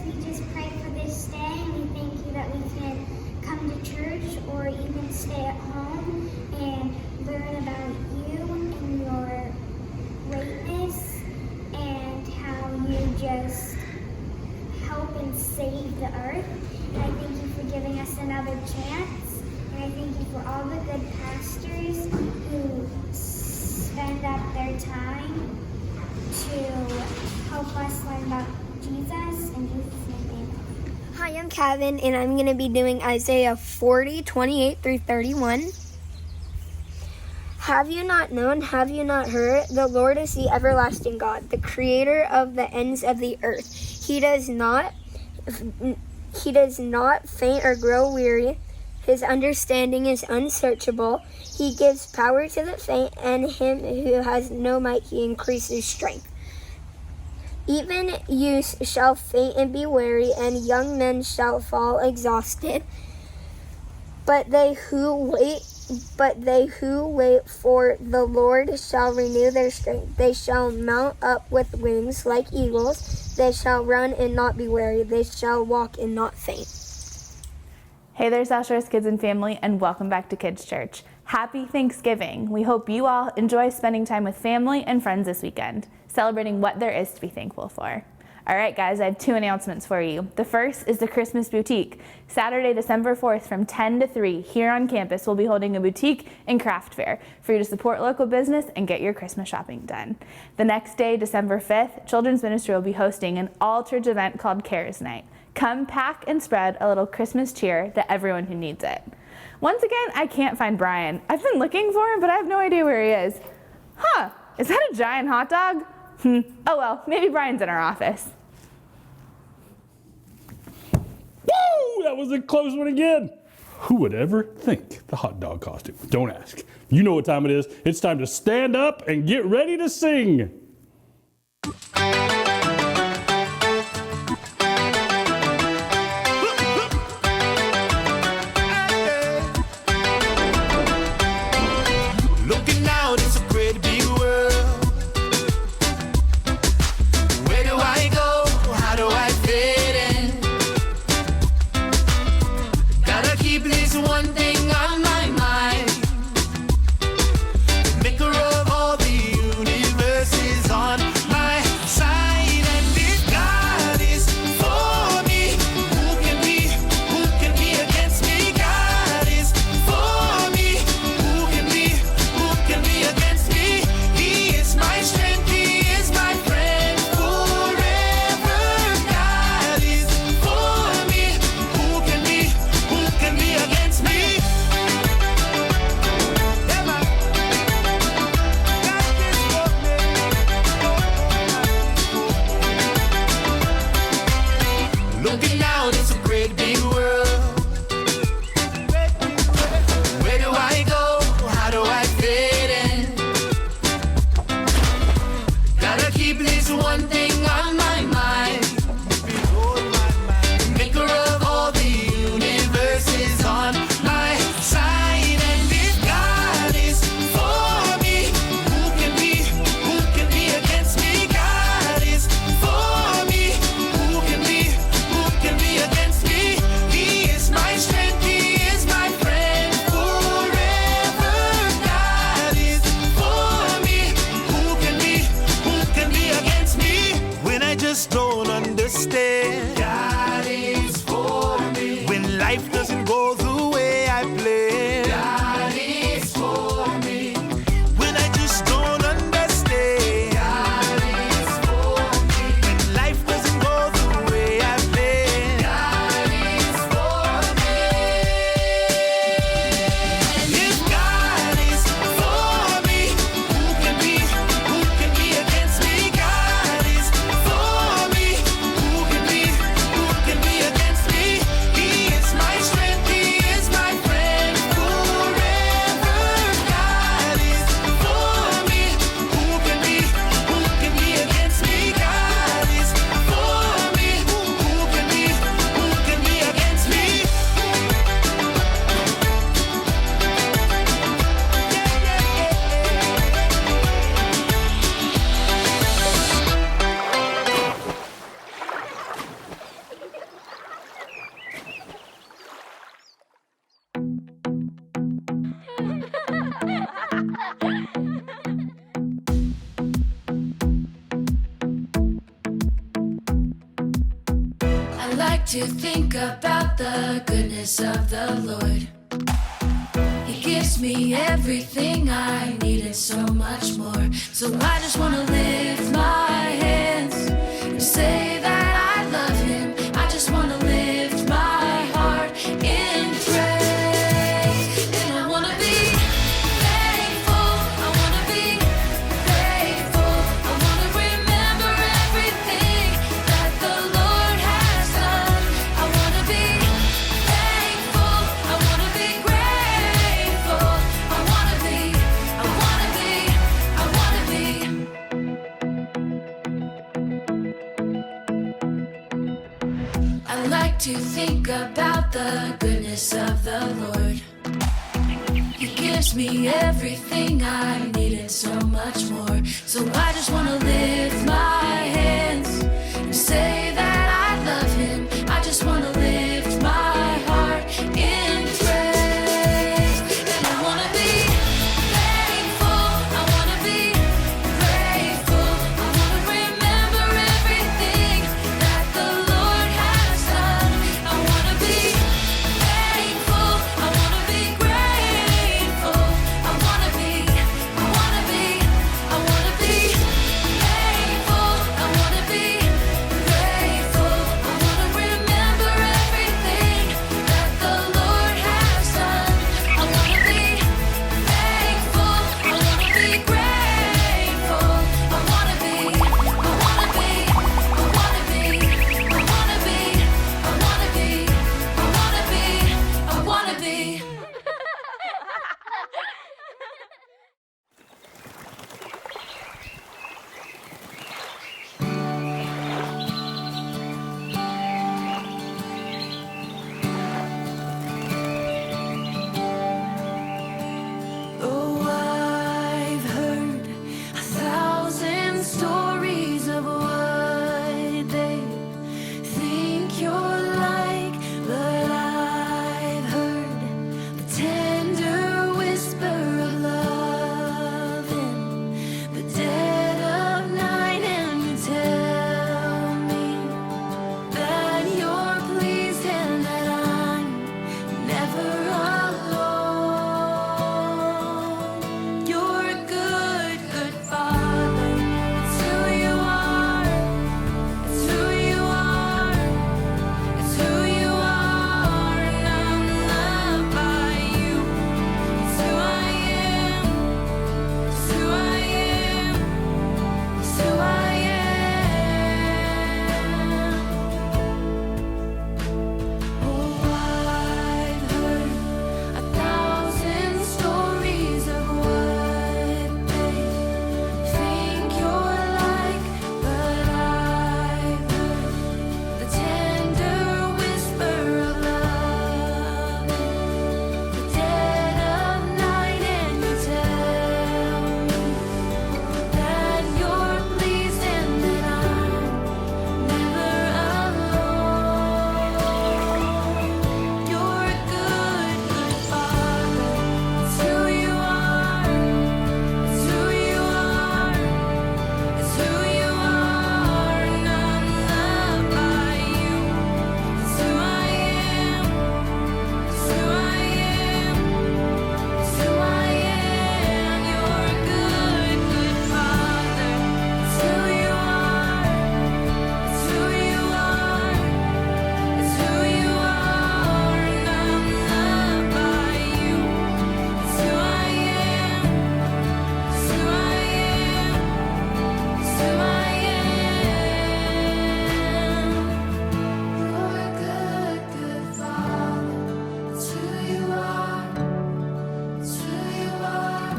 we just pray for this day, and we thank you that we can come to church or even stay at home and learn about you and your greatness and how you just help and save the earth. And I thank you for giving us another chance. And I thank you for all the good pastors who spend up their time to help us learn about Jesus. In Jesus' name, amen. Hi, I'm Kevin, and I'm going to be doing Isaiah 40:28-31. Have you not known, have you not heard? The Lord is the everlasting God, the creator of the ends of the earth. He does not faint or grow weary. His understanding is unsearchable. He gives power to the faint, and him who has no might he increases strength. Even youths shall faint and be weary, and young men shall fall exhausted. But they who wait for the Lord shall renew their strength. They shall mount up with wings like eagles. They shall run and not be weary. They shall walk and not faint. Hey there, South Shores kids and family, and welcome back to Kids Church. Happy Thanksgiving. We hope you all enjoy spending time with family and friends this weekend, celebrating what there is to be thankful for. All right, guys, I have 2 announcements for you. The first is the Christmas Boutique. Saturday, December 4th from 10 to 3 here on campus, we'll be holding a boutique and craft fair for you to support local business and get your Christmas shopping done. The next day, December 5th, Children's Ministry will be hosting an all-church event called Cares Night. Come pack and spread a little Christmas cheer to everyone who needs it. Once again, I can't find Brian. I've been looking for him, but I have no idea where he is. Huh, is that a giant hot dog? Oh well, maybe Brian's in our office. Woo! That was a close one again. Who would ever think the hot dog costume? Don't ask. You know what time it is. It's time to stand up and get ready to sing. Looking out, it's a great big world. Where do I go? How do I fit in? Gotta keep this one thing on my mind. Maker of all the universes on my side. And if God is for me, who can be against me? God is for me, who can be against me? He is my strength, he is my friend forever. God is for me, who can be against me? Never. God is for me. Looking out, it's a great big world. Where do I go? How do I fit in? Gotta keep this one thing on my mind. Maker of all the universes on my side. And if God is for me, who can be against me? God is for me, who can be against me? He is my strength, he is my friend forever. God is for me, who can be against me? to think about the goodness of the Lord. He gives me everything I need and so much more. So I just want to lift my hands and say that I love him. I just want to lift my heart in praise. And I want to be thankful. I want to be grateful. I want to remember everything that the Lord has done. I want to be thankful. I want to be grateful. I want to be, I want to be, I want to be. I like to think about the goodness of the Lord. He gives me everything I need and so much more. So I just want to lift my hands and say that I love him. I just want to lift my heart in praise. And I want to be thankful. I want to be grateful. I want to remember everything that the Lord has done. I want to be thankful. I want to be grateful. I want to be, I want to be, I want to be thankful. I want to be grateful. I want to remember everything that the Lord has done. I want to be thankful. I want to be grateful. I want to be, I want to be, I want to be, I want to be, I want to be, I want to be, I want to be. Oh, I've heard 1,000 stories of what they think you're like, but I've heard the tender whisper of love in the dead of night, and you tell me that you're pleased and that I'm never alone. You're a good, good father. It's who you are. It's who you are. It's who you are, and I'm loved by you. It's who I am. It's who I am. It's who I am. Oh, I've heard 1,000 stories of what they think you're like, but I've heard the tender whisper of love in the dead of night, and you tell me that you're pleased and that I'm never alone. You're a good, good father. It's who you are. It's who you are. It's who you are, and I'm loved by you. It's who I am. It's who I am. It's who I am. You're a good, good father. It's who you are. It's who you are. It's who you are, and I'm loved by you. It's who I am. It's who I am. It's who I am. You're a good, good father. It's who you are. It's who you are.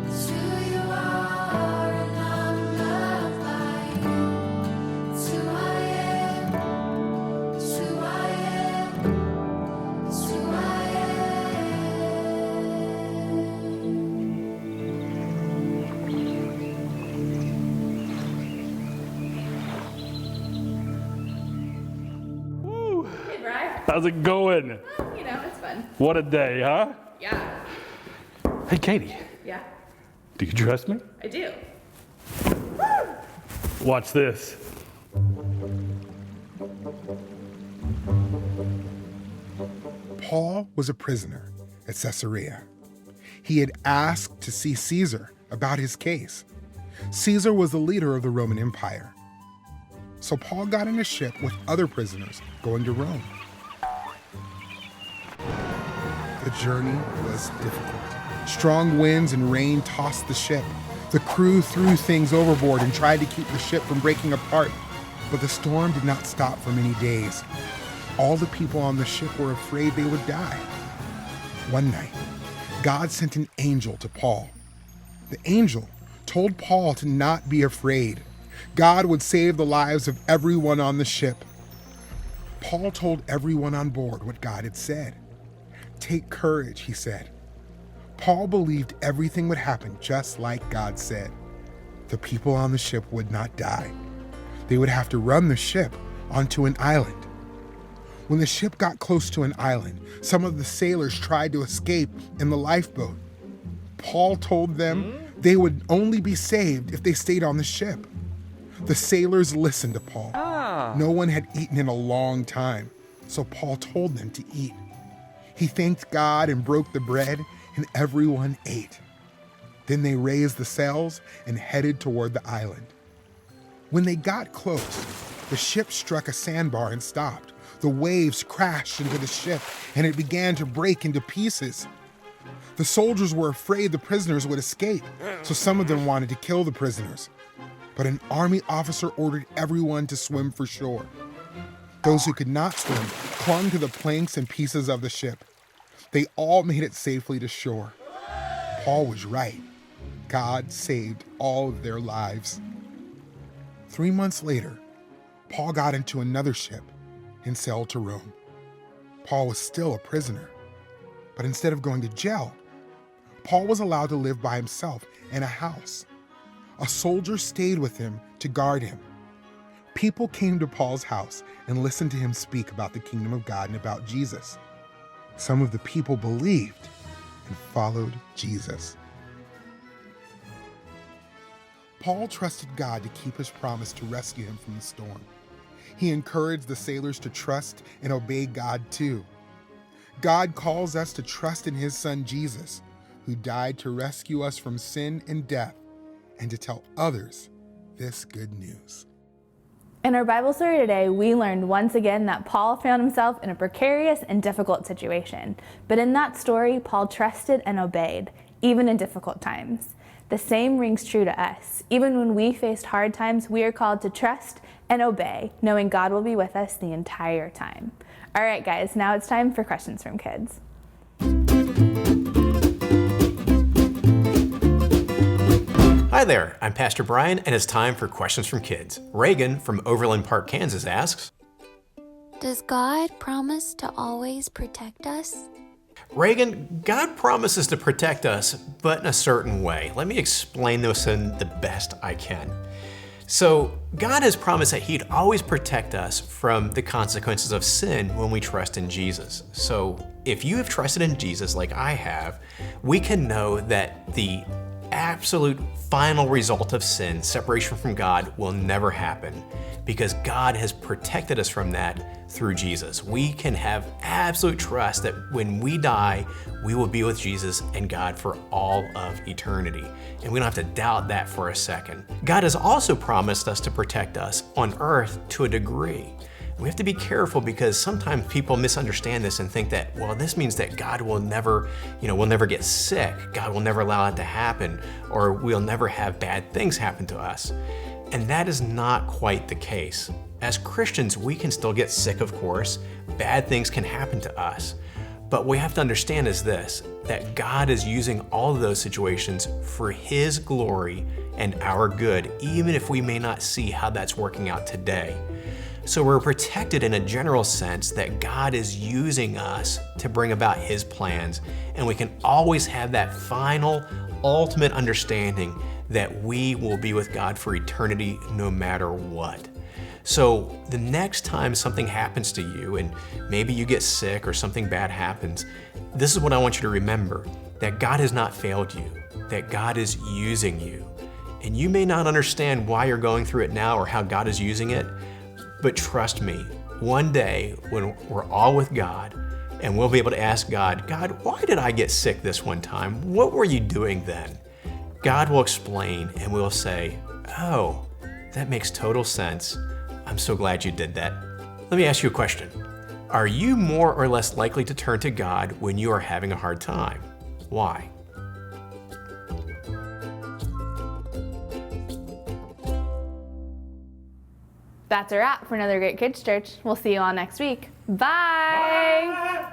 It's who you are, and I'm loved by you. It's who I am. It's who I am. It's who I Woo. Hey, Bri. How's it going? You know, it's fun. What a day, huh? Yeah. Hey, Katie, Yeah, do you trust me? I do. Watch this. Paul was a prisoner at Caesarea. He had asked to see Caesar about his case. Caesar was the leader of the Roman Empire. So Paul got in a ship with other prisoners going to Rome. The journey was difficult. Strong winds and rain tossed the ship. The crew threw things overboard and tried to keep the ship from breaking apart, but the storm did not stop for many days. All the people on the ship were afraid they would die. One night, God sent an angel to Paul. The angel told Paul to not be afraid. God would save the lives of everyone on the ship. Paul told everyone on board what God had said. "Take courage," he said. Paul believed everything would happen just like God said. The people on the ship would not die. They would have to run the ship onto an island. When the ship got close to an island, some of the sailors tried to escape in the lifeboat. Paul told them they would only be saved if they stayed on the ship. The sailors listened to Paul. No one had eaten in a long time, so Paul told them to eat. He thanked God and broke the bread, and everyone ate. Then they raised the sails and headed toward the island. When they got close, the ship struck a sandbar and stopped. The waves crashed into the ship, and it began to break into pieces. The soldiers were afraid the prisoners would escape, so some of them wanted to kill the prisoners. But an army officer ordered everyone to swim for shore. Those who could not swim clung to the planks and pieces of the ship. They all made it safely to shore. Paul was right. God saved all of their lives. 3 months later, Paul got into another ship and sailed to Rome. Paul was still a prisoner, but instead of going to jail, Paul was allowed to live by himself in a house. A soldier stayed with him to guard him. People came to Paul's house and listened to him speak about the kingdom of God and about Jesus. Some of the people believed and followed Jesus. Paul trusted God to keep his promise to rescue him from the storm. He encouraged the sailors to trust and obey God too. God calls us to trust in his son Jesus, who died to rescue us from sin and death, and to tell others this good news. In our Bible story today, we learned once again that Paul found himself in a precarious and difficult situation. But in that story, Paul trusted and obeyed, even in difficult times. The same rings true to us. Even when we faced hard times, we are called to trust and obey, knowing God will be with us the entire time. All right, guys, now it's time for questions from kids. Hi there, I'm Pastor Brian, and it's time for Questions from Kids. Reagan from Overland Park, Kansas asks, Does God promise to always protect us? Reagan, God promises to protect us, but in a certain way. Let me explain this in the best I can. So, God has promised that He'd always protect us from the consequences of sin when we trust in Jesus. So, if you have trusted in Jesus like I have, we can know that the absolute final result of sin, separation from God, will never happen because God has protected us from that through Jesus. We can have absolute trust that when we die, we will be with Jesus and God for all of eternity. And we don't have to doubt that for a second. God has also promised us to protect us on earth to a degree. We have to be careful because sometimes people misunderstand this and think that, well, this means that God will never, we'll never get sick. God will never allow it to happen, or we'll never have bad things happen to us. And that is not quite the case. As Christians, we can still get sick, of course. Bad things can happen to us. But what we have to understand is this, that God is using all of those situations for His glory and our good, even if we may not see how that's working out today. So we're protected in a general sense that God is using us to bring about His plans, and we can always have that final, ultimate understanding that we will be with God for eternity no matter what. So the next time something happens to you, and maybe you get sick or something bad happens, this is what I want you to remember, that God has not failed you, that God is using you. And you may not understand why you're going through it now or how God is using it, but trust me, one day when we're all with God and we'll be able to ask God, God, why did I get sick this one time? What were you doing then? God will explain and we'll say, oh, that makes total sense. I'm so glad you did that. Let me ask you a question. Are you more or less likely to turn to God when you are having a hard time? Why? That's a wrap for another great Kids Church. We'll see you all next week. Bye.